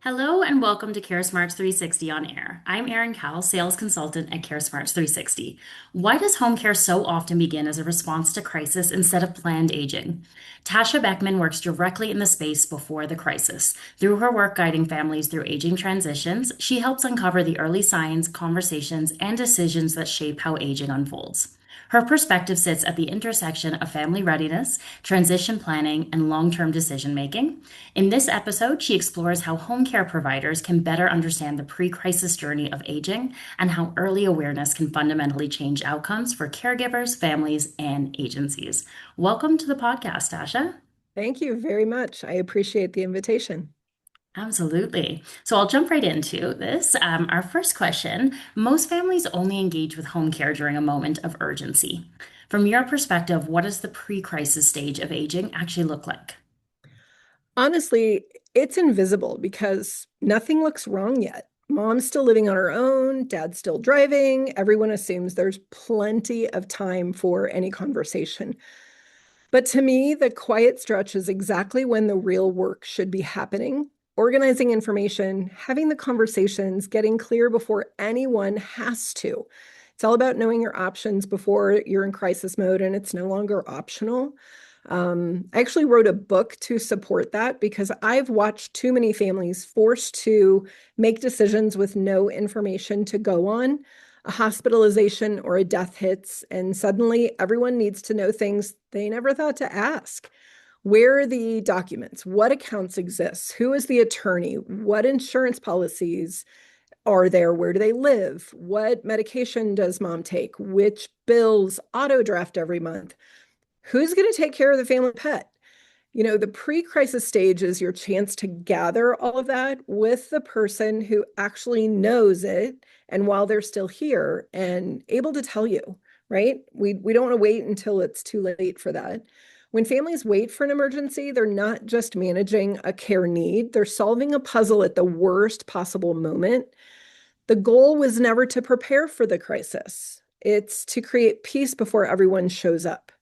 Hello and welcome to CareSmartz360 On Air. I'm Erin Cowell, sales consultant at CareSmartz360. Why does home care so often begin as a response to crisis instead of planned aging? Tasha Beckman works directly in the space before the crisis. Through her work guiding families through aging transitions, she helps uncover the early signs, conversations, and decisions that shape how aging unfolds. Her perspective sits at the intersection of family readiness, transition planning, and long term decision making. In this episode, she explores how home care providers can better understand the pre crisis journey of aging and how early awareness can fundamentally change outcomes for caregivers, families, and agencies. Welcome to the podcast, Tasha. Thank you very much. I appreciate the invitation. Absolutely. So I'll jump right into this. Our first question: most families only engage with home care during a moment of urgency. From your perspective, what does the pre crisis stage of aging actually look like? Honestly, it's invisible because nothing looks wrong yet. Mom's still living on her own, dad's still driving. Everyone assumes there's plenty of time for any conversation. But to me, the quiet stretch is exactly when the real work should be happening. Organizing information, having the conversations, getting clear before anyone has to. It's all about knowing your options before you're in crisis mode and it's no longer optional. I actually wrote a book to support that because I've watched too many families forced to make decisions with no information to go on. A hospitalization or a death hits, and suddenly everyone needs to know things they never thought to ask. Where are the documents? What accounts exist? Who is the attorney? What insurance policies are there? Where do they live? What medication does mom take? Which bills auto draft every month? Who's going to take care of the family pet? The pre-crisis stage is your chance to gather all of that with the person who actually knows it and while they're still here and able to tell you, right? We don't want to wait until it's too late for that. When families wait for an emergency, they're not just managing a care need, they're solving a puzzle at the worst possible moment. The goal was never to prepare for the crisis. It's to create peace before everyone shows up.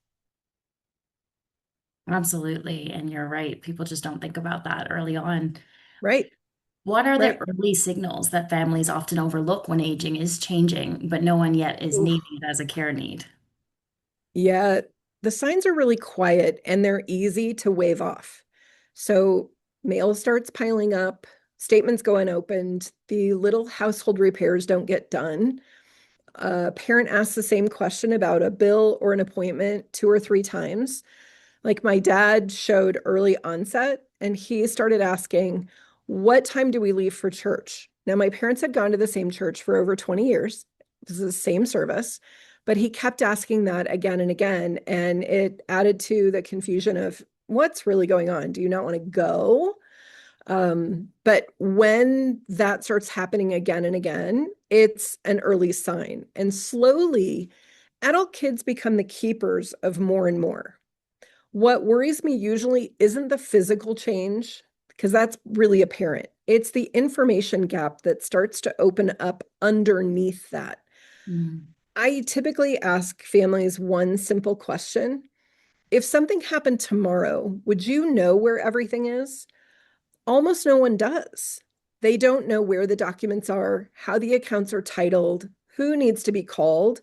Absolutely. And you're right. People just don't think about that early on. Right, What are the right. early signals that families often overlook when aging is changing, but no one yet is Oof. naming it as a care need? Yeah, the signs are really quiet and they're easy to wave off. So mail starts piling up, statements go unopened, the little household repairs don't get done. A parent asks the same question about a bill or an appointment two or three times. Like my dad showed early onset and he started asking, what time do we leave for church? Now, my parents had gone to the same church for over 20 years. This is the same service, but he kept asking that again and again. And it added to the confusion of what's really going on? Do you not want to go? But when that starts happening again and again, it's an early sign. And slowly, adult kids become the keepers of more and more. What worries me usually isn't the physical change, because that's really apparent. It's the information gap that starts to open up underneath that. Mm. I typically ask families one simple question. If something happened tomorrow, would you know where everything is? Almost no one does. They don't know where the documents are, how the accounts are titled, who needs to be called,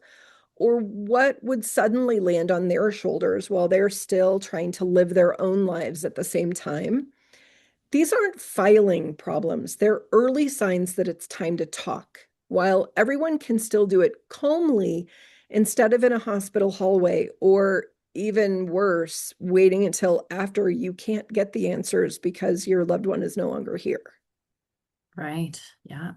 or what would suddenly land on their shoulders while they're still trying to live their own lives at the same time. These aren't filing problems, they're early signs that it's time to talk. While everyone can still do it calmly instead of in a hospital hallway, or even worse, waiting until after you can't get the answers because your loved one is no longer here. Right. Yeah.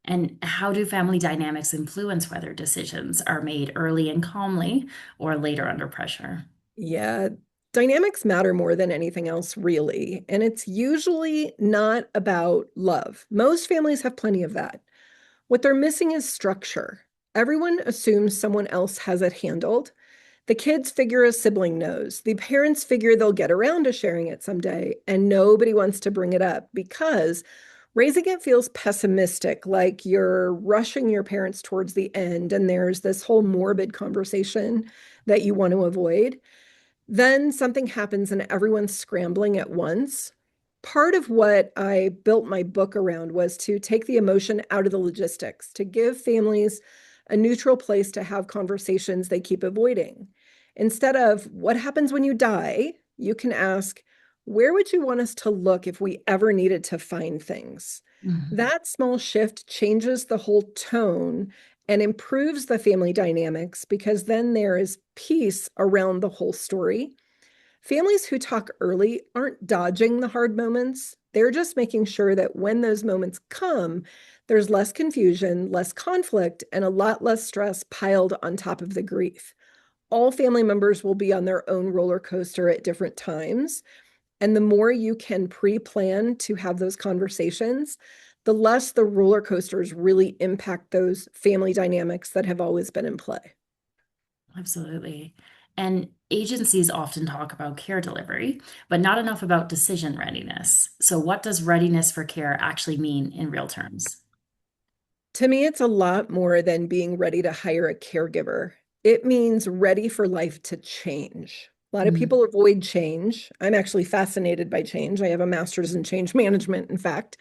And how do family dynamics influence whether decisions are made early and calmly or later under pressure? Yeah, dynamics matter more than anything else, really. And it's usually not about love. Most families have plenty of that. What they're missing is structure. Everyone assumes someone else has it handled. The kids figure a sibling knows. The parents figure they'll get around to sharing it someday, and nobody wants to bring it up because raising it feels pessimistic, like you're rushing your parents towards the end, and there's this whole morbid conversation that you want to avoid. Then something happens and everyone's scrambling at once. Part of what I built my book around was to take the emotion out of the logistics, to give families a neutral place to have conversations they keep avoiding. Instead of what happens when you die, you can ask, where would you want us to look if we ever needed to find things? Mhm. That small shift changes the whole tone and improves the family dynamics because then there is peace around the whole story. Families who talk early aren't dodging the hard moments. They're just making sure that when those moments come, there's less confusion, less conflict, and a lot less stress piled on top of the grief. All family members will be on their own roller coaster at different times. And the more you can pre plan to have those conversations, the less the roller coasters really impact those family dynamics that have always been in play. Absolutely. And agencies often talk about care delivery, but not enough about decision readiness. So, what does readiness for care actually mean in real terms? To me, it's a lot more than being ready to hire a caregiver. It means ready for life to change. A lot of Mhm. people avoid change. I'm actually fascinated by change. I have a master's in change management, in fact.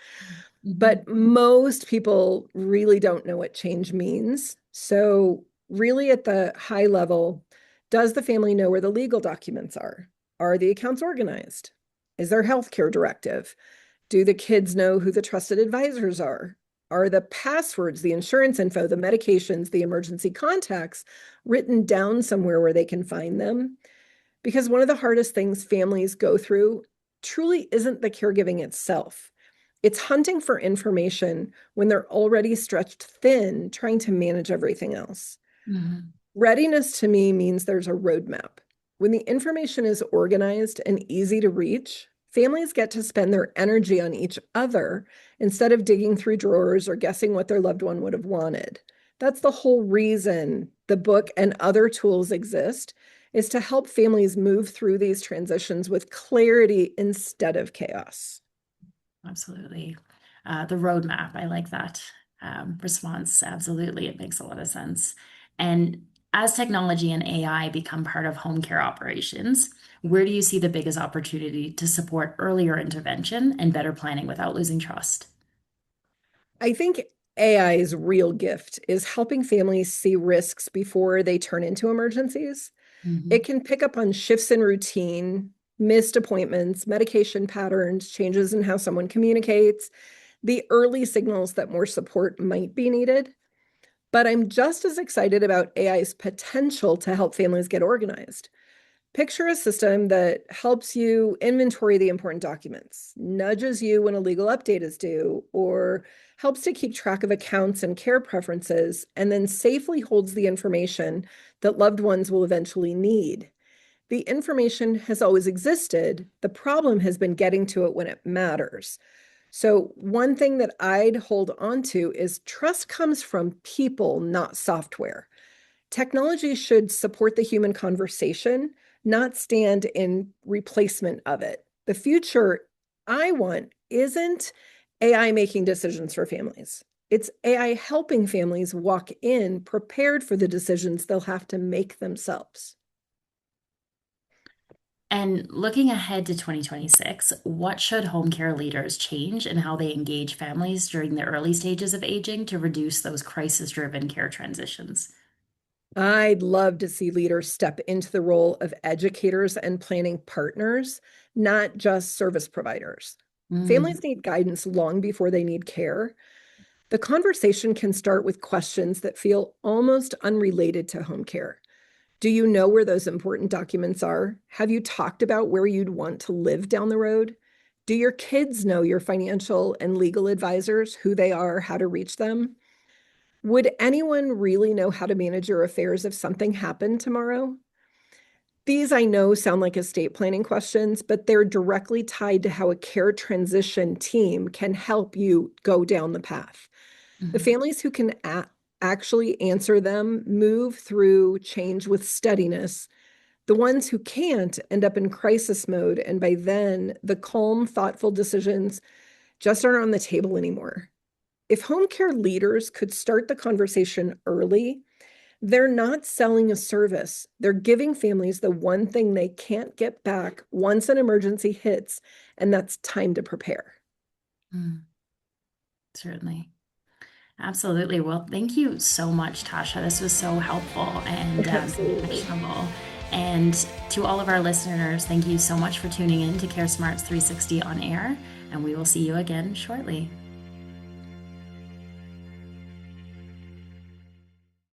Mhm. But most people really don't know what change means. So, really, at the high level, does the family know where the legal documents are? Are the accounts organized? Is there healthcare directive? Do the kids know who the trusted advisors are? Are the passwords, the insurance info, the medications, the emergency contacts written down somewhere where they can find them? Because one of the hardest things families go through truly isn't the caregiving itself. It's hunting for information when they're already stretched thin, trying to manage everything else. Mhm. Readiness to me means there's a roadmap. When the information is organized and easy to reach, families get to spend their energy on each other instead of digging through drawers or guessing what their loved one would have wanted. That's the whole reason the book and other tools exist, is to help families move through these transitions with clarity instead of chaos. Absolutely. The roadmap, I like that response. Absolutely. It makes a lot of sense. And as technology and AI become part of home care operations, where do you see the biggest opportunity to support earlier intervention and better planning without losing trust? I think AI's real gift is helping families see risks before they turn into emergencies. It Mhm. can pick up on shifts in routine, missed appointments, medication patterns, changes in how someone communicates, the early signals that more support might be needed. But I'm just as excited about AI's potential to help families get organized. Picture a system that helps you inventory the important documents, nudges you when a legal update is due, or helps to keep track of accounts and care preferences, and then safely holds the information that loved ones will eventually need. The information has always existed. The problem has been getting to it when it matters. So, one thing that I'd hold on to is trust comes from people, not software. Technology should support the human conversation, not stand in replacement of it. The future I want isn't AI making decisions for families. It's AI helping families walk in prepared for the decisions they'll have to make themselves. And looking ahead to 2026, what should home care leaders change in how they engage families during the early stages of aging to reduce those crisis-driven care transitions? I'd love to see leaders step into the role of educators and planning partners, not just service providers. Mm. Families need guidance long before they need care. The conversation can start with questions that feel almost unrelated to home care. Do you know where those important documents are? Have you talked about where you'd want to live down the road? Do your kids know your financial and legal advisors, who they are, how to reach them? Would anyone really know how to manage your affairs if something happened tomorrow? These I know sound like estate planning questions, but they're directly tied to how a care transition team can help you go down the path. The Mhm. families who can actually answer them move through change with steadiness. The ones who can't end up in crisis mode. And by then, the calm, thoughtful decisions just aren't on the table anymore. If home care leaders could start the conversation early, They're not selling a service. They're giving families the one thing they can't get back once an emergency hits, and that's time to prepare. Mm, certainly. Absolutely. Well, thank you so much, Tasha. This was so helpful and Absolutely. actionable. And to all of our listeners, thank you so much for tuning in to CareSmartz 360 on air, and we will see you again shortly.